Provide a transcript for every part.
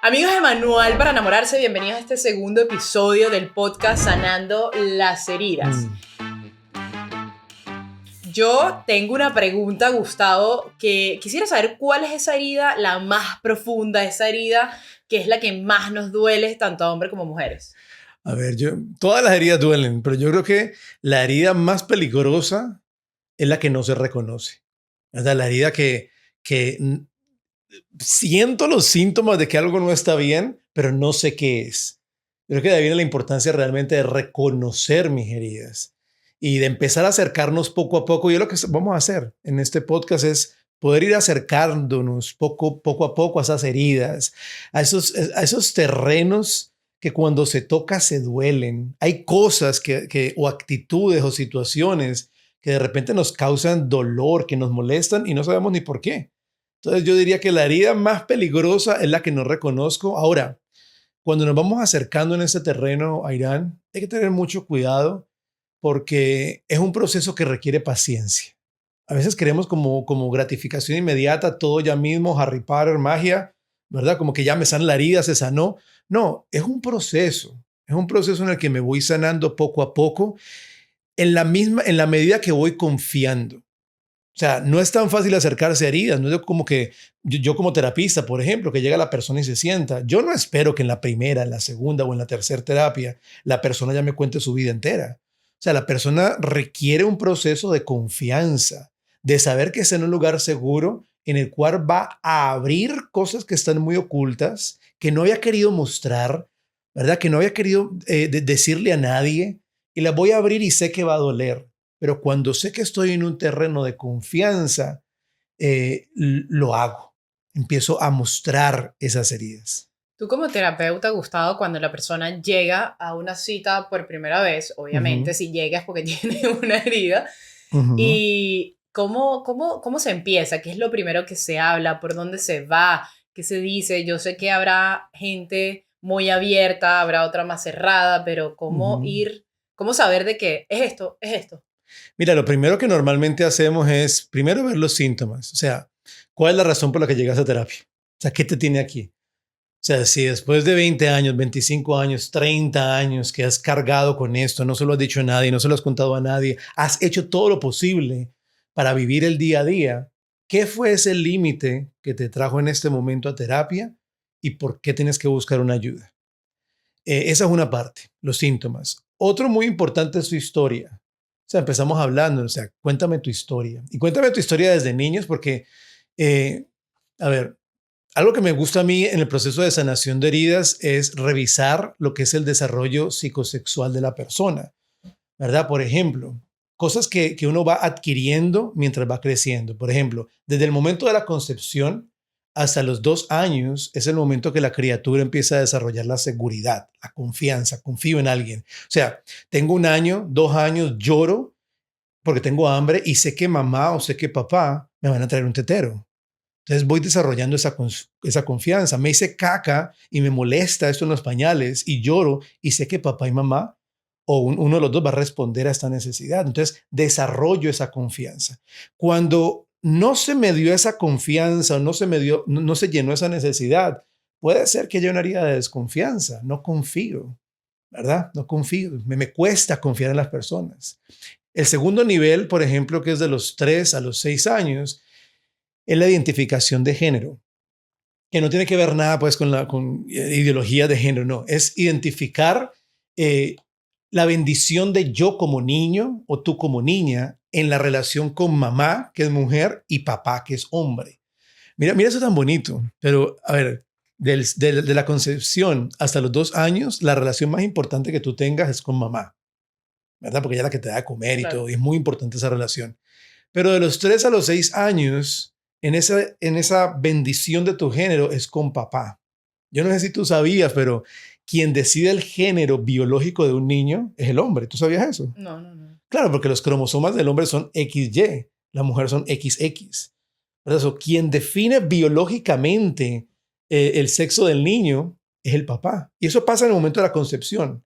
Amigos de Manual para Enamorarse, bienvenidos a este segundo episodio del podcast Sanando las Heridas. Yo tengo una pregunta, Gustavo, que quisiera saber cuál es esa herida, la más profunda, esa herida que es la que más nos duele tanto a hombres como a mujeres. A ver, todas las heridas duelen, pero yo creo que la herida más peligrosa es la que no se reconoce. ¿Verdad? La herida que siento los síntomas de que algo no está bien, pero no sé qué es. Creo que de ahí viene la importancia realmente de reconocer mis heridas y de empezar a acercarnos poco a poco. Y lo que vamos a hacer en este podcast es poder ir acercándonos poco a poco a esas heridas, a esos terrenos que cuando se toca se duelen. Hay cosas o actitudes o situaciones que de repente nos causan dolor, que nos molestan y no sabemos ni por qué. Entonces yo diría que la herida más peligrosa es la que no reconozco. Ahora, cuando nos vamos acercando en ese terreno a Irán, hay que tener mucho cuidado porque es un proceso que requiere paciencia. A veces queremos como gratificación inmediata, todo ya mismo, Harry Potter, magia, ¿verdad? Como que ya me sana la herida, se sanó. No, es un proceso. Es un proceso en el que me voy sanando poco a poco, en la medida que voy confiando. O sea, no es tan fácil acercarse a heridas. No es como que yo como terapista, por ejemplo, que llega la persona y se sienta. Yo no espero que en la primera, en la segunda o en la tercera terapia la persona ya me cuente su vida entera. O sea, la persona requiere un proceso de confianza, de saber que está en un lugar seguro en el cual va a abrir cosas que están muy ocultas, que no había querido mostrar, ¿verdad? Que no había querido decirle a nadie y las voy a abrir y sé que va a doler. Pero cuando sé que estoy en un terreno de confianza, lo hago. Empiezo a mostrar esas heridas. Tú como terapeuta, Gustavo, cuando la persona llega a una cita por primera vez, obviamente si llega es porque tiene una herida, Uh-huh. y cómo se empieza, qué es lo primero que se habla, por dónde se va, qué se dice. Yo sé que habrá gente muy abierta, habrá otra más cerrada, pero Uh-huh. cómo saber de qué es esto, es esto. Mira, lo primero que normalmente hacemos es primero ver los síntomas. O sea, ¿cuál es la razón por la que llegas a terapia? O sea, ¿qué te tiene aquí? O sea, si después de 20 años, 25 años, 30 años que has cargado con esto, no se lo has dicho a nadie, no se lo has contado a nadie, has hecho todo lo posible para vivir el día a día, ¿qué fue ese límite que te trajo en este momento a terapia y por qué tienes que buscar una ayuda? Esa es una parte, los síntomas. Otro muy importante es su historia. O sea, empezamos hablando, o sea, cuéntame tu historia. Y cuéntame tu historia desde niños porque, eh, a ver, algo que me gusta a mí en el proceso de sanación de heridas es revisar lo que es el desarrollo psicosexual de la persona, ¿verdad? Por ejemplo, cosas que uno va adquiriendo mientras va creciendo. Por ejemplo, desde el momento de la concepción hasta los 2 años es el momento que la criatura empieza a desarrollar la seguridad, la confianza, confío en alguien. O sea, tengo 1 año, 2 años, lloro porque tengo hambre y sé que mamá o sé que papá me van a traer un tetero. Entonces voy desarrollando esa confianza. Me hice caca y me molesta esto en los pañales y lloro y sé que papá y mamá o uno de los dos va a responder a esta necesidad. Entonces desarrollo esa confianza. Cuando no se me dio esa confianza o no se llenó esa necesidad, puede ser que haya una herida de desconfianza. No confío, ¿verdad? No confío. Me cuesta confiar en las personas. El segundo nivel, por ejemplo, que es de los 3 a los 6 años, es la identificación de género, que no tiene que ver nada pues con ideología de género, no, es identificar eh, la bendición de yo como niño o tú como niña en la relación con mamá, que es mujer, y papá, que es hombre. Mira eso tan bonito, pero a ver, de la concepción hasta los 2 años, la relación más importante que tú tengas es con mamá, ¿verdad? Porque ella es la que te da de comer y Claro. todo, y es muy importante esa relación. Pero de los 3 a los 6 años, en esa bendición de tu género es con papá. Yo no sé si tú sabías, pero quien decide el género biológico de un niño es el hombre. ¿Tú sabías eso? No, no, no. Claro, porque los cromosomas del hombre son XY, la mujer son XX. Por eso, quien define biológicamente el sexo del niño es el papá. Y eso pasa en el momento de la concepción.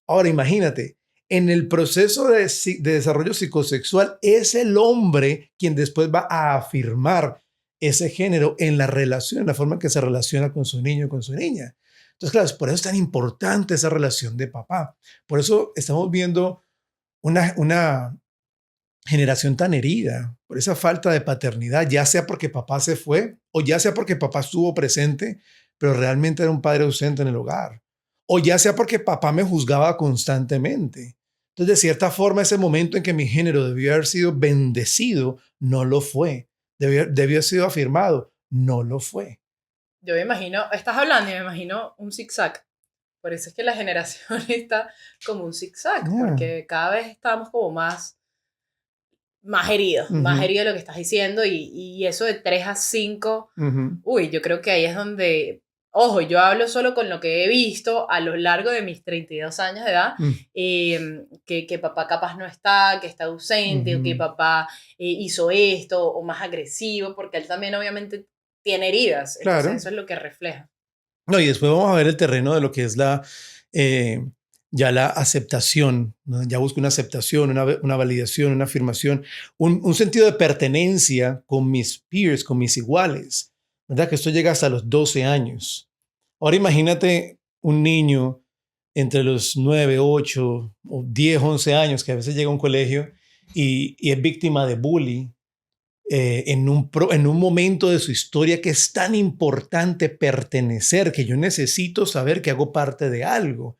Ahora, imagínate, en el proceso de desarrollo psicosexual es el hombre quien después va a afirmar ese género en la relación, en la forma en que se relaciona con su niño o con su niña. Entonces, claro, por eso es tan importante esa relación de papá. Por eso estamos viendo una generación tan herida, por esa falta de paternidad, ya sea porque papá se fue o ya sea porque papá estuvo presente, pero realmente era un padre ausente en el hogar. O ya sea porque papá me juzgaba constantemente. Entonces, de cierta forma, ese momento en que mi género debió haber sido bendecido, no lo fue. Debió haber sido afirmado, no lo fue. Yo me imagino, estás hablando y me imagino un zigzag. Por eso es que la generación está como un zigzag, Yeah. porque cada vez estamos como más Ujú, heridos de lo que estás diciendo y eso de 3 a 5, ujú, uy, yo creo que ahí es donde, ojo, yo hablo solo con lo que he visto a lo largo de mis 32 años de edad, mm, que papá capaz no está, que está ausente, o que ujú. papá hizo esto, o más agresivo, porque él también obviamente tiene heridas, entonces Claro. eso es lo que refleja. No, y después vamos a ver el terreno de lo que es eh, ya la aceptación, ¿no? Ya busco una aceptación, una validación, una afirmación, un sentido de pertenencia con mis peers, con mis iguales, ¿verdad? Que esto llega hasta los 12 años. Ahora imagínate un niño entre los 9, 8 o 10, 11 años que a veces llega a un colegio y es víctima de bullying en un momento de su historia que es tan importante pertenecer, que yo necesito saber que hago parte de algo.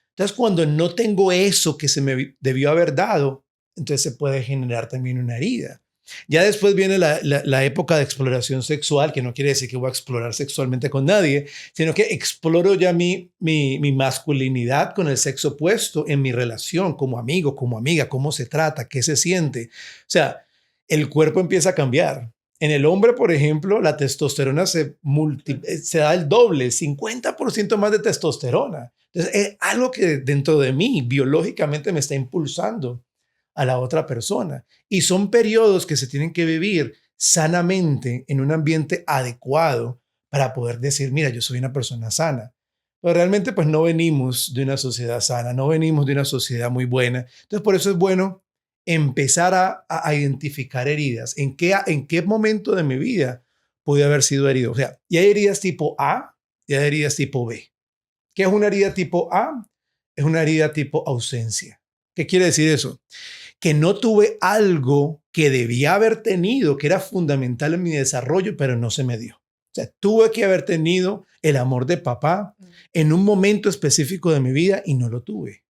Entonces, cuando no tengo eso que se me debió haber dado, entonces se puede generar también una herida. Ya después viene la época de exploración sexual, que no quiere decir que voy a explorar sexualmente con nadie, sino que exploro ya mi masculinidad con el sexo opuesto en mi relación como amigo, como amiga, cómo se trata, qué se siente. O sea, el cuerpo empieza a cambiar. En el hombre, por ejemplo, la testosterona se da el doble, 50% más de testosterona. Entonces, es algo que dentro de mí biológicamente me está impulsando a la otra persona. Y son periodos que se tienen que vivir sanamente en un ambiente adecuado para poder decir, mira, yo soy una persona sana. Pero realmente pues no venimos de una sociedad sana, no venimos de una sociedad muy buena. Entonces por eso es bueno empezar a identificar heridas. En qué momento de mi vida pude haber sido herido? O sea, y hay heridas tipo A y hay heridas tipo B. ¿Qué es una herida tipo A? Es una herida tipo ausencia. ¿Qué quiere decir eso? Que no tuve algo que debía haber tenido, que era fundamental en mi desarrollo, pero no se me dio. O sea, tuve que haber tenido el amor de papá Mm. en un momento específico de mi vida y no lo tuve.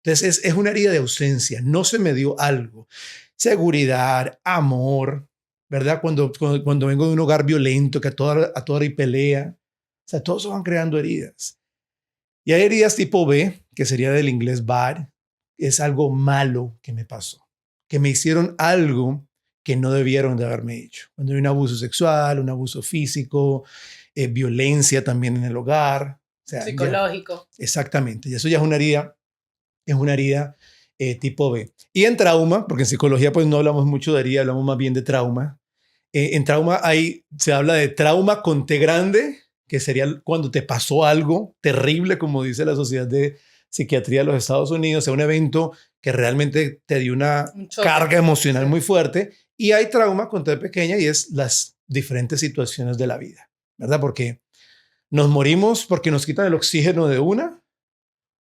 Entonces es una herida de ausencia, no se me dio algo. Seguridad, amor, ¿verdad? Cuando vengo de un hogar violento, que a toda hora hay pelea, o sea, todos se van creando heridas. Y hay heridas tipo B, que sería del inglés bad, es algo malo que me pasó, que me hicieron algo que no debieron de haberme hecho. Cuando hay un abuso sexual, un abuso físico, violencia también en el hogar, o sea, ya, Psicológico. exactamente, y eso ya es una herida tipo B. Y en trauma, porque en psicología pues no hablamos mucho de herida, hablamos más bien de trauma. En trauma se habla de trauma con T grande, que sería cuando te pasó algo terrible, como dice la Sociedad de Psiquiatría de los Estados Unidos, o sea, un evento que realmente te dio una Un choque. carga emocional Sí. muy fuerte. Y hay trauma con T pequeña y es las diferentes situaciones de la vida, ¿verdad? Porque nos morimos porque nos quitan el oxígeno de una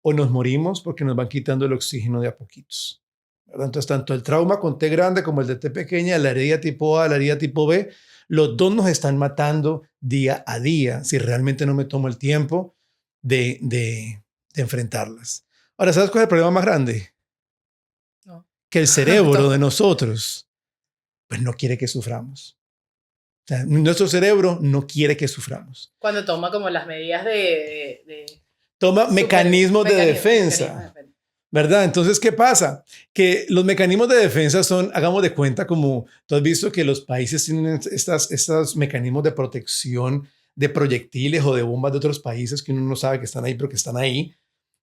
o nos morimos porque nos van quitando el oxígeno de a poquitos. ¿Verdad? Entonces, tanto el trauma con T grande como el de T pequeña, la herida tipo A, la herida tipo B, los dos nos están matando día a día si realmente no me tomo el tiempo de enfrentarlas. Ahora, ¿sabes cuál es el problema más grande? No. Que el Me cerebro de toca. nosotros pues no quiere que suframos. O sea, nuestro cerebro no quiere que suframos. Cuando toma como las medidas de Toma super mecanismos de mecanismo de defensa. defensa. ¿Verdad? Entonces, ¿qué pasa? Que los mecanismos de defensa son, hagamos de cuenta, como tú has visto que los países tienen estos mecanismos de protección de proyectiles o de bombas de otros países que uno no sabe que están ahí, pero que están ahí,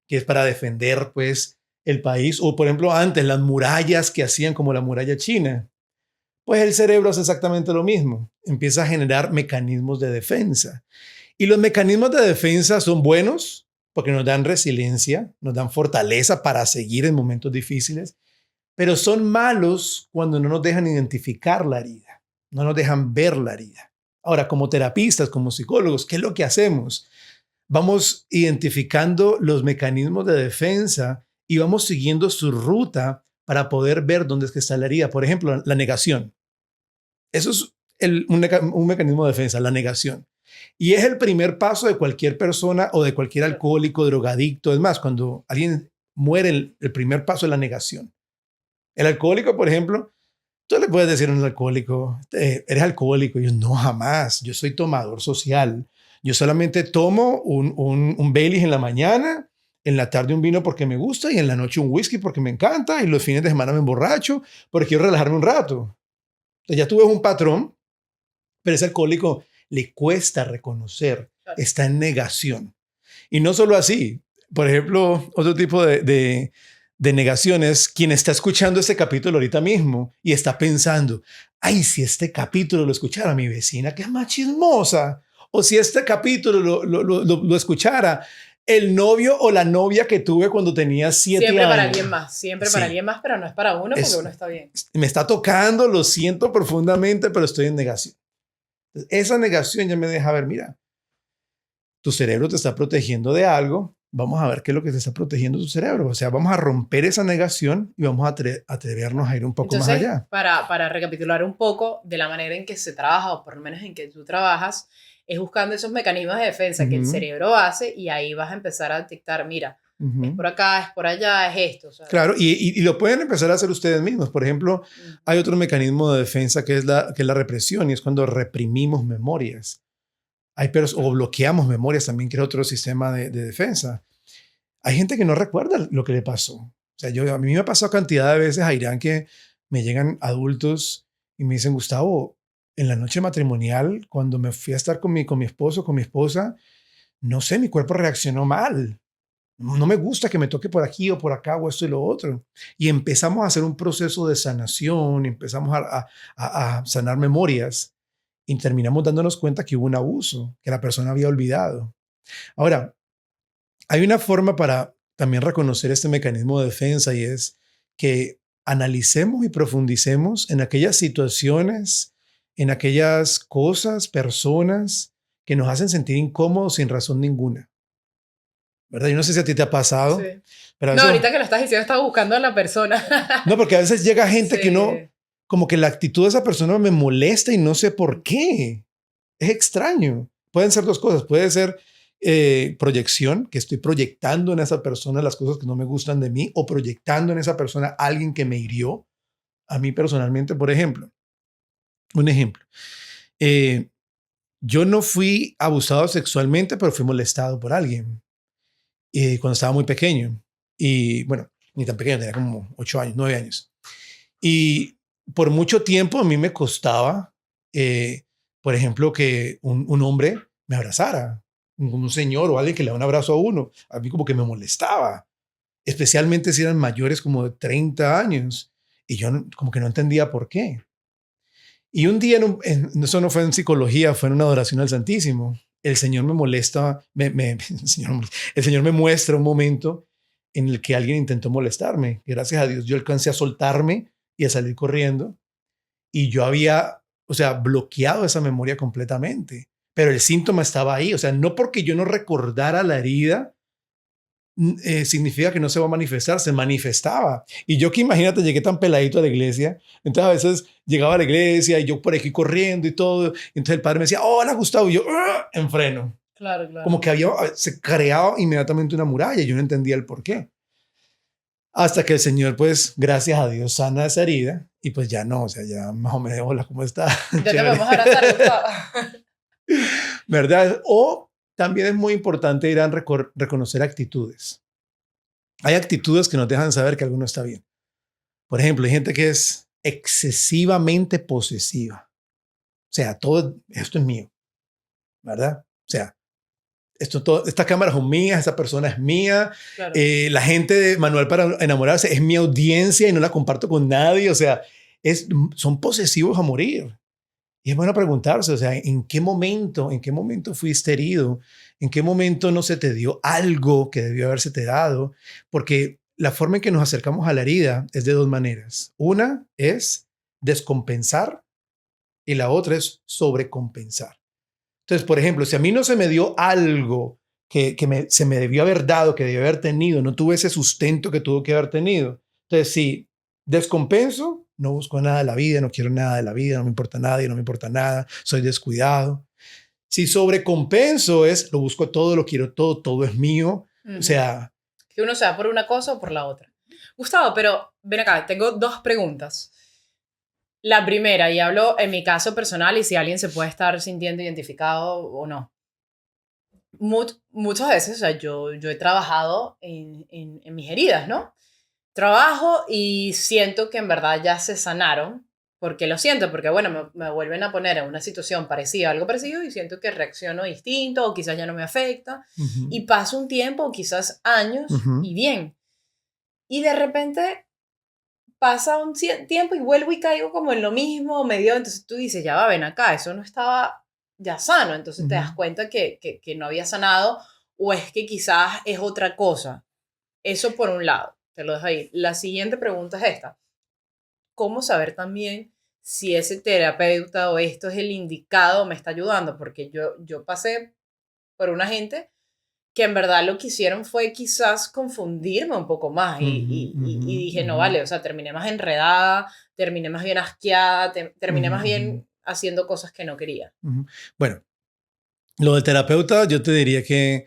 que es para defender, pues, el país. O, por ejemplo, antes, las murallas que hacían como la muralla china. Pues el cerebro hace exactamente lo mismo. Empieza a generar mecanismos de defensa. Y los mecanismos de defensa son buenos porque nos dan resiliencia, nos dan fortaleza para seguir en momentos difíciles, pero son malos cuando no nos dejan identificar la herida, no nos dejan ver la herida. Ahora, como terapistas, como psicólogos, ¿qué es lo que hacemos? Vamos identificando los mecanismos de defensa y vamos siguiendo su ruta para poder ver dónde es que está la herida. Por ejemplo, la negación. Eso es un mecanismo de defensa, la negación. Y es el primer paso de cualquier persona o de cualquier alcohólico, drogadicto. Es más, cuando alguien muere, el primer paso es la negación. El alcohólico, por ejemplo, tú le puedes decir a un alcohólico, eres alcohólico. Y yo, no, jamás. Yo soy tomador social. Yo solamente tomo un Baileys en la mañana, en la tarde un vino porque me gusta y en la noche un whisky porque me encanta y los fines de semana me emborracho porque quiero relajarme un rato. Entonces ya tú ves un patrón, pero ese alcohólico le cuesta reconocer, Claro. está en negación. Y no solo así, por ejemplo, otro tipo de negación es quien está escuchando este capítulo ahorita mismo y está pensando, ay, si este capítulo lo escuchara mi vecina, que es más chismosa, o si este capítulo lo escuchara el novio o la novia que tuve cuando tenía 7 Siempre años. para alguien más, siempre para Sí. alguien más, pero no es para uno porque Es- uno está bien. Me está tocando, lo siento profundamente, pero estoy en negación. Esa negación ya me deja ver, mira, tu cerebro te está protegiendo de algo, vamos a ver qué es lo que te está protegiendo tu cerebro. O sea, vamos a romper esa negación y vamos a atrevernos a ir un poco más Entonces, allá. para recapitular un poco de la manera en que se trabaja, o por lo menos en que tú trabajas, es buscando esos mecanismos de defensa que el Ujú, cerebro hace y ahí vas a empezar a detectar, mira, es ujú. por acá, es por allá, es esto. O sea, Claro, y lo pueden empezar a hacer ustedes mismos. Por ejemplo, ujú. hay otro mecanismo de defensa que es la represión y es cuando reprimimos memorias. O bloqueamos memorias también, que es otro sistema de defensa. Hay gente que no recuerda lo que le pasó. O sea, a mí me ha pasado cantidad de veces, Jairán, que me llegan adultos y me dicen, Gustavo, en la noche matrimonial, cuando me fui a estar con mi esposo, con mi esposa, no sé, mi cuerpo reaccionó mal. No me gusta que me toque por aquí o por acá o esto y lo otro. Y empezamos a hacer un proceso de sanación, empezamos a sanar memorias y terminamos dándonos cuenta que hubo un abuso, que la persona había olvidado. Ahora, hay una forma para también reconocer este mecanismo de defensa y es que analicemos y profundicemos en aquellas situaciones, en aquellas cosas, personas que nos hacen sentir incómodos sin razón ninguna, ¿verdad? Yo no sé si a ti te ha Sí. pasado, pero a No, veces, ahorita que lo estás diciendo, estaba buscando a la persona. no, porque a veces llega gente que no, Sí. como que la actitud de esa persona me molesta y no sé por qué. Es extraño. Pueden ser dos cosas. Puede ser proyección, que estoy proyectando en esa persona las cosas que no me gustan de mí, o proyectando en esa persona alguien que me hirió a mí personalmente. Por ejemplo, un ejemplo. eh, yo no fui abusado sexualmente, pero fui molestado por alguien cuando estaba muy pequeño. Y bueno, ni tan pequeño, tenía como 8 años, 9 años. Y por mucho tiempo a mí me costaba, eh, por ejemplo, que un hombre me abrazara, un señor o alguien que le da un abrazo a uno. A mí como que me molestaba, especialmente si eran mayores como de 30 años. Y yo como que no entendía por qué. Y un día, eso no fue en psicología, fue en una adoración al Santísimo. El Señor me molesta, el Señor me muestra un momento en el que alguien intentó molestarme. Gracias a Dios yo alcancé a soltarme y a salir corriendo. Y yo había, o sea, bloqueado esa memoria completamente. Pero el síntoma estaba ahí. O sea, no porque yo no recordara la herida, significa que no se va a manifestar, se manifestaba. Y yo que imagínate, llegué tan peladito a la iglesia, entonces a veces llegaba a la iglesia y yo por aquí corriendo y todo, entonces el padre me decía, hola Gustavo, y yo en freno, Claro, claro. como que se creaba inmediatamente una muralla, y yo no entendía el por qué. Hasta que el Señor, pues, gracias a Dios, sana esa herida y pues ya no, o sea, ya más o menos, hola, ¿cómo está? Ya te Chévere. podemos abrazar, Gustavo. ¿Verdad? O también es muy importante ir a reconocer actitudes. Hay actitudes que nos dejan saber que algo no está bien. Por ejemplo, hay gente que es excesivamente posesiva. O sea, todo esto es mío, ¿verdad? O sea, estas cámaras son mías, esa persona es mía. Claro. La gente de Manual para enamorarse es mi audiencia y no la comparto con nadie. O sea, son posesivos a morir. Y es bueno preguntarse, o sea, en qué momento fuiste herido? ¿En qué momento no se te dio algo que debió haberse te dado? Porque la forma en que nos acercamos a la herida es de dos maneras. Una es descompensar y la otra es sobrecompensar. Entonces, por ejemplo, si a mí no se me dio algo se me debió haber dado, que debió haber tenido, no tuve ese sustento que tuvo que haber tenido. Entonces, si descompenso, no busco nada de la vida, no quiero nada de la vida, no me importa nadie, no me importa nada, soy descuidado. Si sobrecompenso es, lo busco todo, lo quiero todo, todo es mío. O Ujú. sea, Que uno sea por una cosa o por la otra. Gustavo, pero ven acá, tengo dos preguntas. La primera, y hablo en mi caso personal y si alguien se puede estar sintiendo identificado o no. Muchas veces, o sea, yo he trabajado en mis heridas, ¿no? Trabajo y siento que en verdad ya se sanaron, porque lo siento, porque bueno, me vuelven a poner en una situación parecida, algo parecido, y siento que reacciono distinto o quizás ya no me afecta, ujú, y paso un tiempo o quizás años ujú, y bien. Y de repente pasa un tiempo y vuelvo y caigo como en lo mismo, medio, entonces tú dices, ya va, ven acá, eso no estaba ya sano, entonces te das ujú. cuenta que no había sanado o es que quizás es otra cosa. Eso por un lado, te lo dejo ahí. La siguiente pregunta es esta. ¿Cómo saber también si ese terapeuta o esto es el indicado o me está ayudando? Porque yo pasé por una gente que en verdad lo que hicieron fue quizás confundirme un poco más Ujú, y ujú, dije, no ujú, vale, o sea, terminé más enredada, terminé más bien asqueada, terminé ujú, más ujú, bien haciendo cosas que no quería. ujú. Bueno, lo del terapeuta, yo te diría que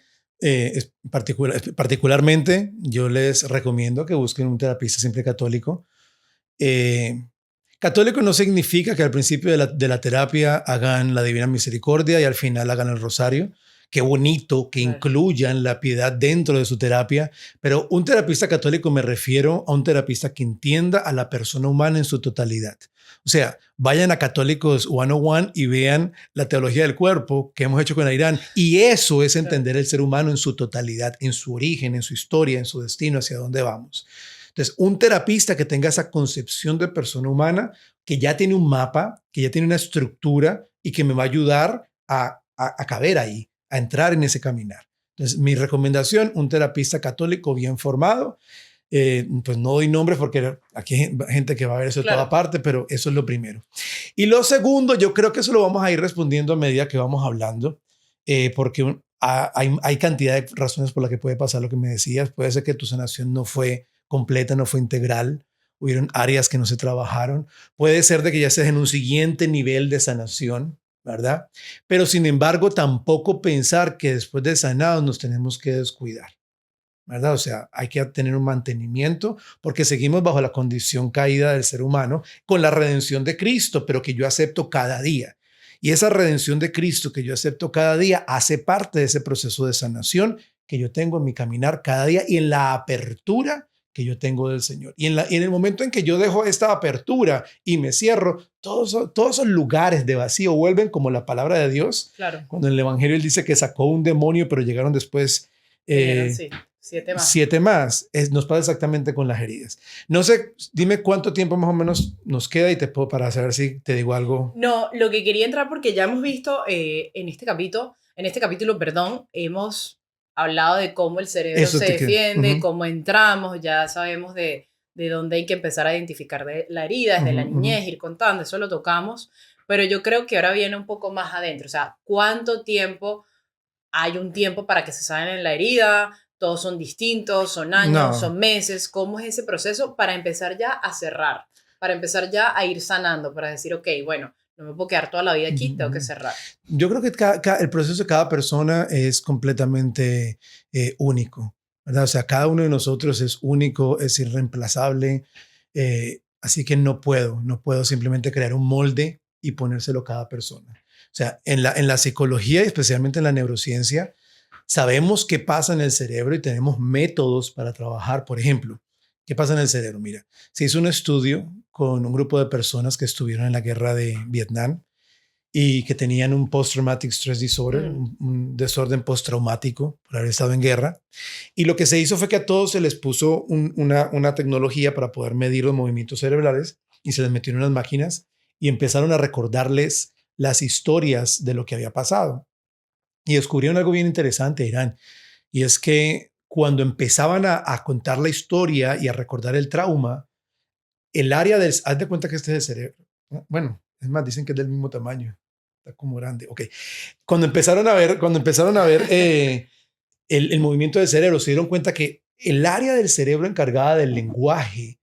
particularmente yo les recomiendo que busquen un terapista siempre católico. Eh, Católico no significa que al principio de la terapia hagan la Divina Misericordia y al final hagan el rosario. Qué bonito que Claro, incluyan la piedad dentro de su terapia, pero un terapista católico me refiero a un terapista que entienda a la persona humana en su totalidad. O sea, vayan a Católicos 101 y vean la teología del cuerpo que hemos hecho con Irán. Y eso es claro, entender el ser humano en su totalidad, en su origen, en su historia, en su destino, hacia dónde vamos. Entonces, un terapista que tenga esa concepción de persona humana, que ya tiene un mapa, que ya tiene una estructura y que me va a ayudar a caber ahí, a entrar en ese caminar. Entonces, mi recomendación, un terapista católico bien formado. Pues no doy nombres porque aquí hay gente que va a ver eso de toda claro. parte, pero eso es lo primero. Y lo segundo, yo creo que eso lo vamos a ir respondiendo a medida que vamos hablando, porque hay cantidad de razones por las que puede pasar lo que me decías. Puede ser que tu sanación no fue completa, no fue integral, hubieron áreas que no se trabajaron. Puede ser de que ya estés en un siguiente nivel de sanación, ¿verdad? Pero sin embargo, tampoco pensar que después de sanados nos tenemos que descuidar. ¿Verdad? O sea, hay que tener un mantenimiento porque seguimos bajo la condición caída del ser humano con la redención de Cristo, pero que yo acepto cada día. Y esa redención de Cristo que yo acepto cada día hace parte de ese proceso de sanación que yo tengo en mi caminar cada día y en la apertura que yo tengo del Señor. Y en el momento en que yo dejo esta apertura y me cierro, todos esos lugares de vacío vuelven como la palabra de Dios. Claro, Cuando en el Evangelio él dice que sacó un demonio, pero llegaron después vinieron, eh, sí, 7 más. 7 más. Nos pasa exactamente con las heridas. No sé, dime cuánto tiempo más o menos nos queda y te puedo para saber si te digo algo. No, lo que quería entrar porque ya hemos visto en este capítulo, perdón, hemos hablado de cómo el cerebro Eso se te queda. defiende, Ujú, cómo entramos, ya sabemos de dónde hay que empezar a identificar la herida, desde ujú, la ujú. niñez, ir contando, eso lo tocamos, pero yo creo que ahora viene un poco más adentro, o sea, ¿cuánto tiempo hay un tiempo para que se sane la herida? Todos son distintos, son años, No, son meses, ¿cómo es ese proceso para empezar ya a cerrar? Para empezar ya a ir sanando, para decir, ok, bueno, no me puedo quedar toda la vida ujú, aquí, tengo que ujú. cerrar. Yo creo que el proceso de cada persona es completamente único, ¿verdad? O sea, cada uno de nosotros es único, es irreemplazable, así que no puedo simplemente crear un molde y ponérselo a cada persona. O sea, en la psicología y especialmente en la neurociencia, sabemos qué pasa en el cerebro y tenemos métodos para trabajar. Por ejemplo, ¿qué pasa en el cerebro? Mira, se hizo un estudio con un grupo de personas que estuvieron en la guerra de Vietnam y que tenían un post-traumatic stress disorder, Mm, un desorden postraumático por haber estado en guerra. Y lo que se hizo fue que a todos se les puso una tecnología para poder medir los movimientos cerebrales y se les metió en unas máquinas y empezaron a recordarles las historias de lo que había pasado. Y descubrieron algo bien interesante, Irán, y es que cuando empezaban a contar la historia y a recordar el trauma, el área del, haz de cuenta que este es el cerebro. ¿No? Bueno, Es más, dicen que es del mismo tamaño. Está como grande. Ok. Cuando empezaron a ver el movimiento del cerebro, se dieron cuenta que el área del cerebro encargada del lenguaje,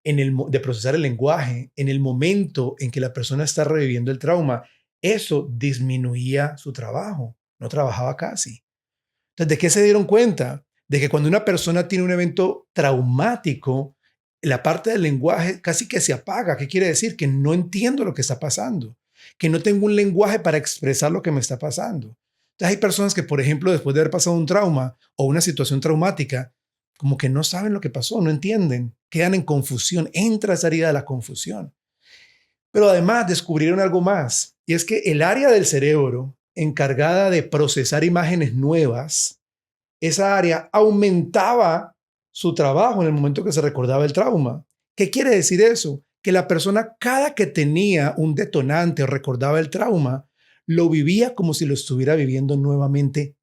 de procesar el lenguaje, en el momento en que la persona está reviviendo el trauma, eso disminuía su trabajo. No trabajaba casi. Entonces, ¿de qué se dieron cuenta? De que cuando una persona tiene un evento traumático, la parte del lenguaje casi que se apaga. ¿Qué quiere decir? Que no entiendo lo que está pasando, que no tengo un lenguaje para expresar lo que me está pasando. Entonces hay personas que, por ejemplo, después de haber pasado un trauma o una situación traumática, como que no saben lo que pasó, no entienden, quedan en confusión, entra esa herida de la confusión. Pero además descubrieron algo más, y es que el área del cerebro encargada de procesar imágenes nuevas, esa área aumentaba su trabajo en el momento que se recordaba el trauma. ¿Qué quiere decir eso? Que la persona, cada que tenía un detonante o recordaba el trauma, lo vivía como si lo estuviera viviendo nuevamente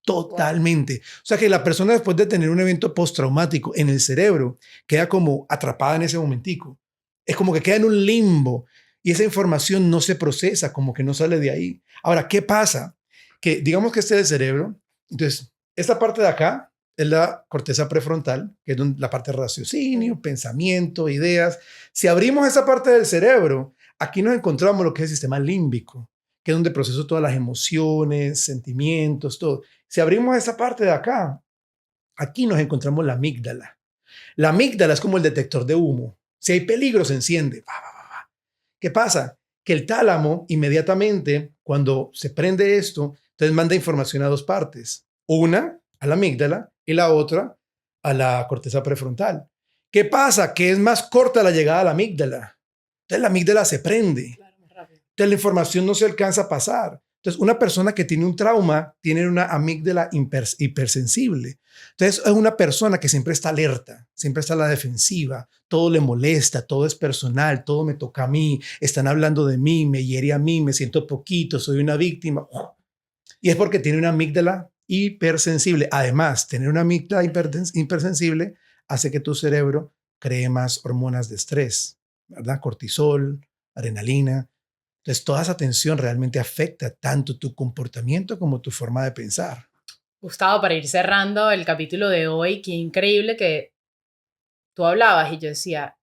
totalmente. Wow. O sea que la persona, después de tener un evento postraumático en el cerebro, queda como atrapada en ese momentico. Es como que queda en un limbo y esa información no se procesa, como que no sale de ahí. Ahora, ¿qué pasa? Que digamos que este es el cerebro. Entonces, esta parte de acá es la corteza prefrontal, que es la parte de raciocinio, pensamiento, ideas. Si abrimos esa parte del cerebro, aquí nos encontramos lo que es el sistema límbico, que es donde proceso todas las emociones, sentimientos, todo. Si abrimos esa parte de acá, aquí nos encontramos la amígdala. La amígdala es como el detector de humo. Si hay peligro, se enciende. ¿Qué pasa? Que el tálamo, inmediatamente, cuando se prende esto, entonces manda información a dos partes. Una a la amígdala y la otra a la corteza prefrontal. ¿Qué pasa? Que es más corta la llegada a la amígdala. Entonces la amígdala se prende. Claro, más rápido. Entonces la información no se alcanza a pasar. Entonces una persona que tiene un trauma tiene una amígdala hipersensible. Entonces es una persona que siempre está alerta, siempre está a la defensiva, todo le molesta, todo es personal, todo me toca a mí, están hablando de mí, me hiere a mí, me siento poquito, soy una víctima. Y es porque tiene una amígdala hipersensible. Además, tener una amígdala hipersensible hace que tu cerebro cree más hormonas de estrés, ¿verdad? Cortisol, adrenalina. Entonces, toda esa tensión realmente afecta tanto tu comportamiento como tu forma de pensar. Gustavo, para ir cerrando el capítulo de hoy, qué increíble que tú hablabas y yo decía,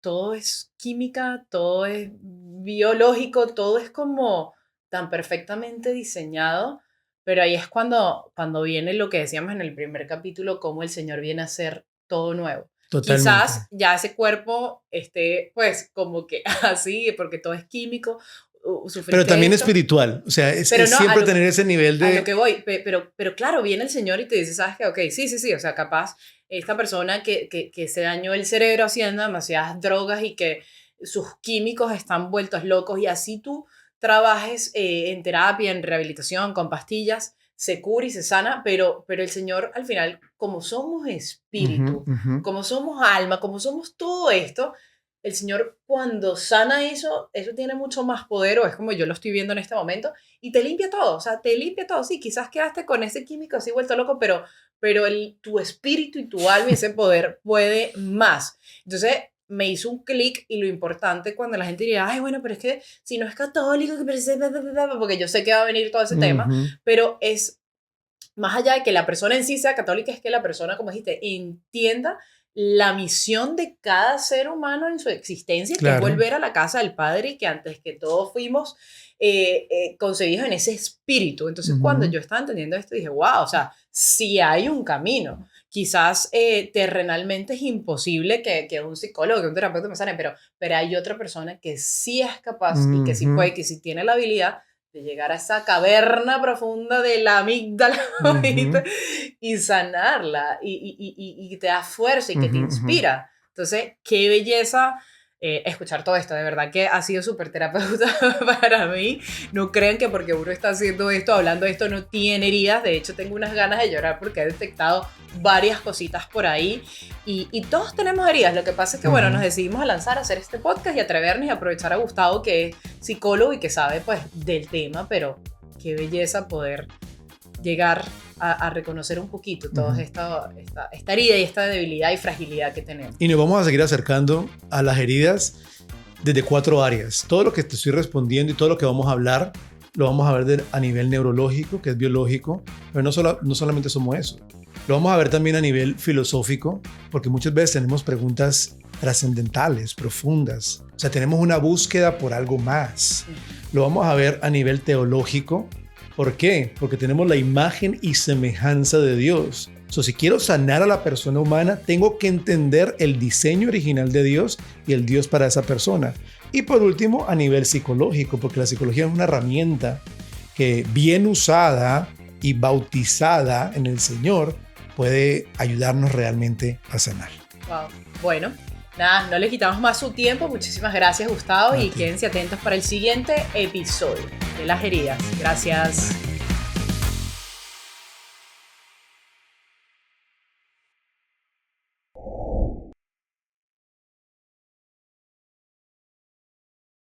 todo es química, todo es biológico, todo es como tan perfectamente diseñado, pero ahí es cuando viene lo que decíamos en el primer capítulo, cómo el Señor viene a hacer todo nuevo. Totalmente. Quizás ya ese cuerpo esté pues como que así, porque todo es químico. Pero también espiritual, o sea, es no, siempre tener ese nivel de... A lo que voy, pero claro, viene el Señor y te dice, ¿sabes qué? Ok, sí, o sea, capaz esta persona que se dañó el cerebro haciendo demasiadas drogas y que sus químicos están vueltos locos y así tú trabajes en terapia, en rehabilitación, con pastillas, se cura y se sana, pero el Señor al final, como somos espíritu, como somos alma, como somos todo esto, el Señor cuando sana eso tiene mucho más poder, o es como yo lo estoy viendo en este momento, y te limpia todo, o sea, te limpia todo. Sí, quizás quedaste con ese químico así vuelto loco, pero tu espíritu y tu alma y ese poder puede más. Entonces me hizo un clic y lo importante cuando la gente diría, ay, bueno, pero es que si no es católico, porque yo sé que va a venir todo ese tema, pero es más allá de que la persona en sí sea católica, es que la persona, como dijiste, entienda la misión de cada ser humano en su existencia, claro, que es volver a la casa del Padre y que antes que todo fuimos concebidos en ese espíritu. Entonces, cuando yo estaba entendiendo esto, dije, wow, o sea, sí hay un camino. Quizás terrenalmente es imposible que un psicólogo, que un terapeuta me sane, pero hay otra persona que sí es capaz y que sí puede, que sí tiene la habilidad de llegar a esa caverna profunda de la amígdala y sanarla y te da fuerza y que te inspira. Entonces, qué belleza escuchar todo esto. De verdad que ha sido súper terapeuta para mí. No crean que porque uno está haciendo esto, hablando de esto, no tiene heridas. De hecho, tengo unas ganas de llorar porque he detectado varias cositas por ahí y todos tenemos heridas. Lo que pasa es que, bueno, nos decidimos a lanzar a hacer este podcast y atrevernos y aprovechar a Gustavo, que es psicólogo y que sabe, pues, del tema, pero qué belleza poder llegar a reconocer un poquito toda esta herida y esta debilidad y fragilidad que tenemos. Y nos vamos a seguir acercando a las heridas desde 4 áreas. Todo lo que te estoy respondiendo y todo lo que vamos a hablar, lo vamos a ver a nivel neurológico, que es biológico, pero no solamente somos eso. Lo vamos a ver también a nivel filosófico, porque muchas veces tenemos preguntas trascendentales, profundas. O sea, tenemos una búsqueda por algo más. Lo vamos a ver a nivel teológico. ¿Por qué? Porque tenemos la imagen y semejanza de Dios. Si quiero sanar a la persona humana, tengo que entender el diseño original de Dios y el Dios para esa persona. Y por último, a nivel psicológico, porque la psicología es una herramienta que bien usada y bautizada en el Señor puede ayudarnos realmente a sanar. Wow. Bueno, nada, no le quitamos más su tiempo. Muchísimas gracias, Gustavo, y quédense atentos para el siguiente episodio de Las Heridas. Gracias.